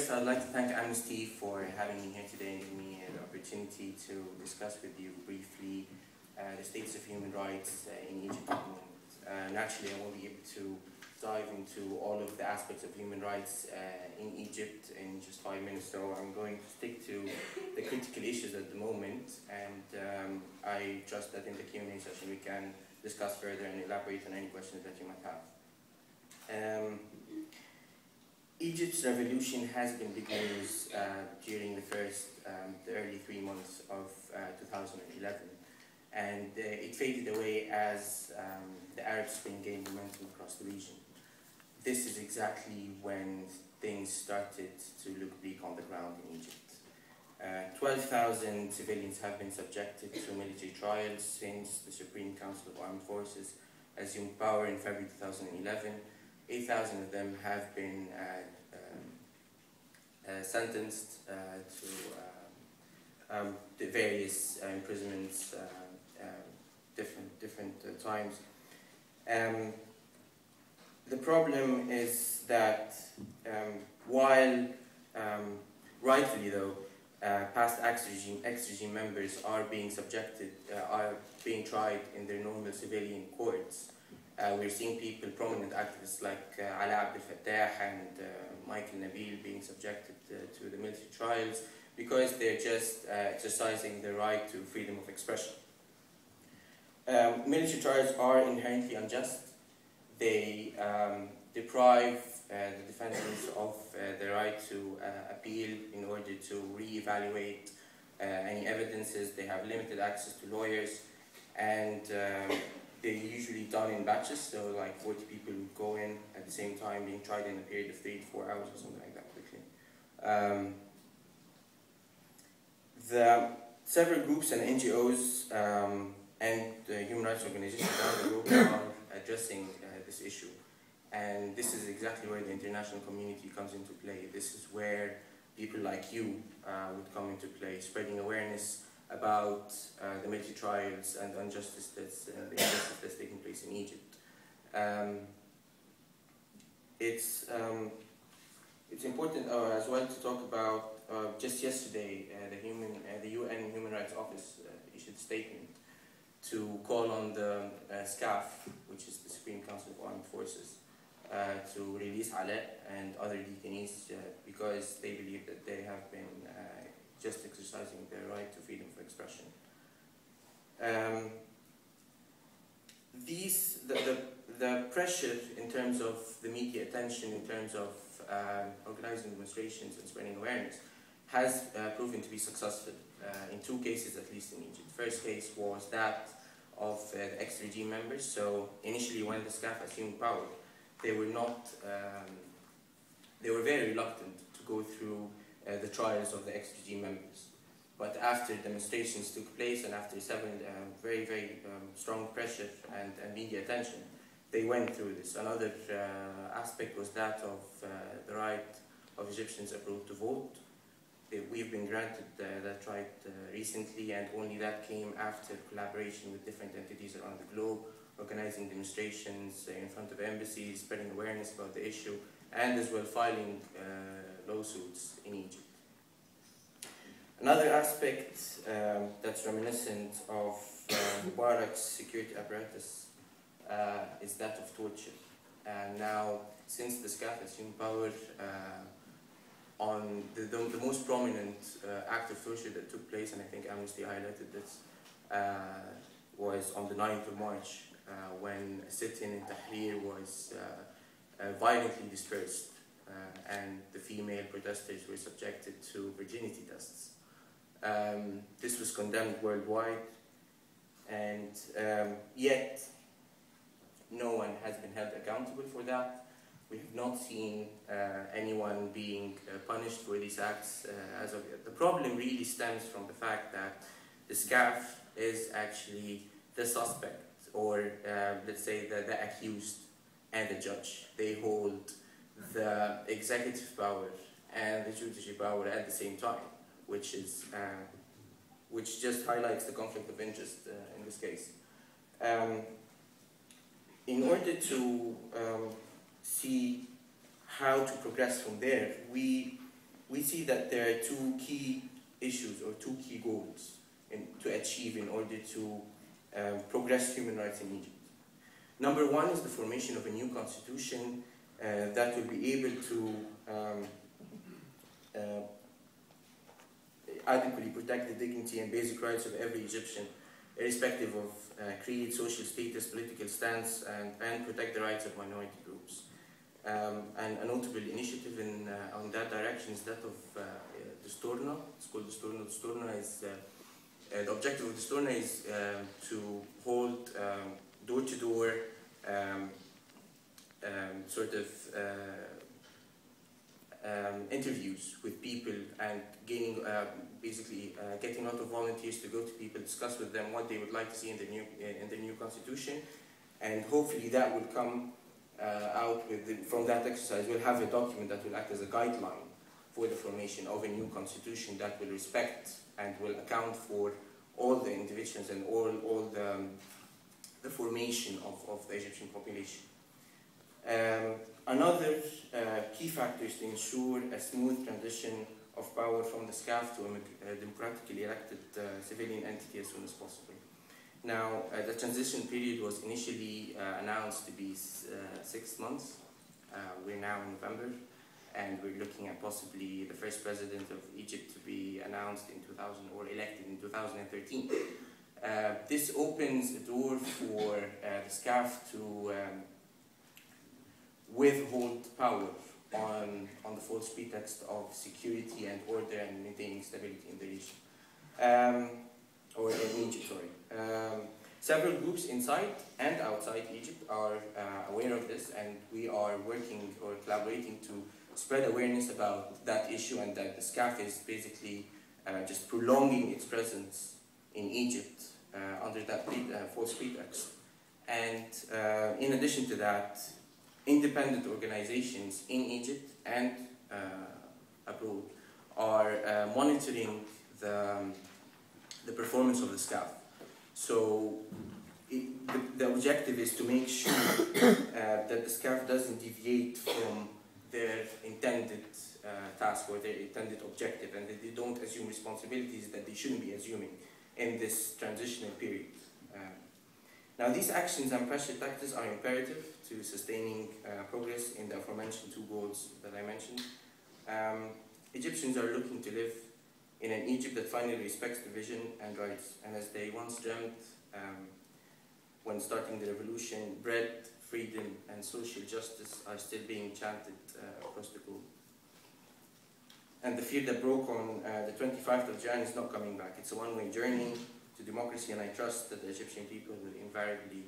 first, I'd like to thank Amnesty for having me here today and giving me the opportunity to discuss with you briefly the status of human rights in Egypt at the moment. Naturally, I won't be able to dive into all of the aspects of human rights in Egypt in just 5 minutes, so I'm going to stick to the critical issues at the moment, and I trust that in the Q&A session we can discuss further and elaborate on any questions that you might have. Egypt's revolution has been big news during the early 3 months of 2011, and it faded away as the Arab Spring gained momentum across the region. This is exactly when things started to look bleak on the ground in Egypt. 12,000 civilians have been subjected to military trials since the Supreme Council of Armed Forces assumed power in February 2011. 8,000 of them have been sentenced to the various imprisonments, different times. The problem is that while rightfully though, past ex-regime members are being tried in their normal civilian courts, we're seeing people, prominent activists like Ala Abdel Fattah and Michael Nabil being subjected to the military trials because they're just exercising their right to freedom of expression. Military trials are inherently unjust. They deprive the defendants of the right to appeal in order to re-evaluate any evidences. They have limited access to lawyers, and they're usually done in batches, so like 40 people would go in at the same time, being tried in a period of 3 to 4 hours or something like that quickly. The several groups and NGOs and human rights organizations around the globe are addressing this issue. And this is exactly where the international community comes into play. This is where people like you would come into play, spreading awareness about the military trials and the injustice that's taking place in Egypt. It's important as well to talk about just yesterday the UN Human Rights Office issued a statement to call on the SCAF, which is the Supreme Council of Armed Forces, to release Alaa and other detainees because they believe that they have been just exercising their right to freedom of expression. The pressure in terms of the media attention, in terms of organizing demonstrations and spreading awareness, has proven to be successful in 2 cases at least in Egypt. The first case was that of the ex-regime members. So initially when the SCAF assumed power, they were very reluctant to go through the trials of the ex-regime members. But after demonstrations took place and after several very strong pressure and media attention, they went through this. Another aspect was that of the right of Egyptians abroad to vote. We've been granted that right recently, and only that came after collaboration with different entities around the globe, organizing demonstrations in front of embassies, spreading awareness about the issue, and as well filing lawsuits in Egypt. Another aspect that's reminiscent of Mubarak's security apparatus is that of torture. And now, since the SCAF assumed power, on the most prominent act of torture that took place, and I think Amnesty highlighted this, was on the 9th of March, when a sit-in in Tahrir was violently dispersed, and the female protesters were subjected to virginity tests. This was condemned worldwide, and yet no one has been held accountable for that. We have not seen anyone being punished for these acts as of yet. The problem really stems from the fact that the SCAF is actually the suspect, or let's say the accused and the judge. They hold the executive power and the judicial power at the same time, which just highlights the conflict of interest in this case. In order to see how to progress from there, we we see that there are two key issues or two key goals to achieve in order to progress human rights in Egypt. Number one is the formation of a new constitution that will be able to adequately protect the dignity and basic rights of every Egyptian, irrespective of creed, social status, political stance, and protect the rights of minority groups. And a notable initiative on that direction is that of Dasturna. It's called Dasturna. Dasturna is the objective of Dasturna is to hold door-to-door sort of interviews with people and gaining, basically getting a lot of volunteers to go to people, discuss with them what they would like to see in the new constitution, and hopefully that will come out from that exercise. We'll have a document that will act as a guideline for the formation of a new constitution that will respect and will account for all the individuals and all the formation of the Egyptian population. Another key factor is to ensure a smooth transition of power from the SCAF to a democratically elected civilian entity as soon as possible. Now, the transition period was initially announced to be 6 months. We're now in November, and we're looking at possibly the first president of Egypt to be announced in 2000 or elected in 2013. This opens a door for the SCAF to withhold power on the false pretext of security and order and maintaining stability in the region, or in Egypt, sorry. Several groups inside and outside Egypt are aware of this, and we are working or collaborating to spread awareness about that issue, and that the SCAF is basically just prolonging its presence in Egypt under that false pretext. And in addition to that, independent organizations in Egypt and abroad are monitoring the performance of the SCAF. So the objective is to make sure that the SCAF doesn't deviate from their intended task or their intended objective, and that they don't assume responsibilities that they shouldn't be assuming in this transitional period. Now, these actions and pressure tactics are imperative to sustaining progress in the aforementioned two goals that I mentioned. Egyptians are looking to live in an Egypt that finally respects division and rights, and as they once dreamt when starting the revolution, bread, freedom, and social justice are still being chanted across the globe. And the fear that broke on the 25th of Jan is not coming back. It's a one-way journey to democracy, and I trust that the Egyptian people will invariably